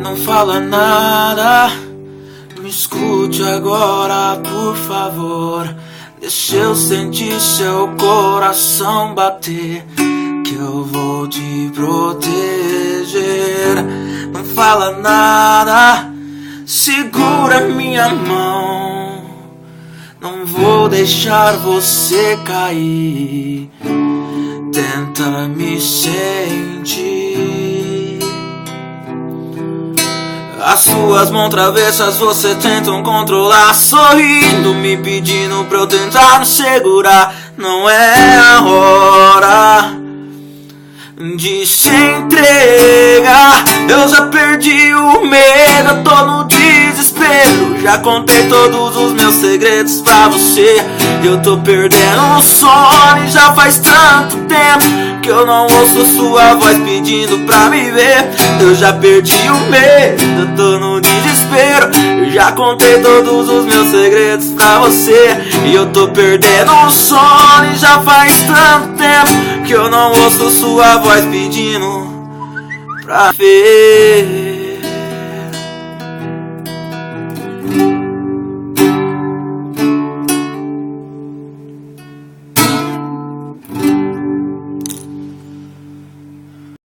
Não fala nada, me escute agora, por favor. Deixa eu sentir seu coração bater, que eu vou te proteger. Não fala nada, segura minha mão. Não vou deixar você cair, tenta me sentir. As suas mãos travessas você tentam controlar, sorrindo, me pedindo pra eu tentar me segurar. Não é a hora de se entregar. Eu já perdi o medo, eu tô no desespero. Já contei todos os meus segredos pra você. Eu tô perdendo o sono e já faz tanto tempo que eu não ouço sua voz pedindo pra me ver. Eu já perdi o medo, eu tô no desespero. Eu já contei todos os meus segredos pra você. E eu tô perdendo o sono e já faz tanto tempo que eu não ouço sua voz pedindo pra ver.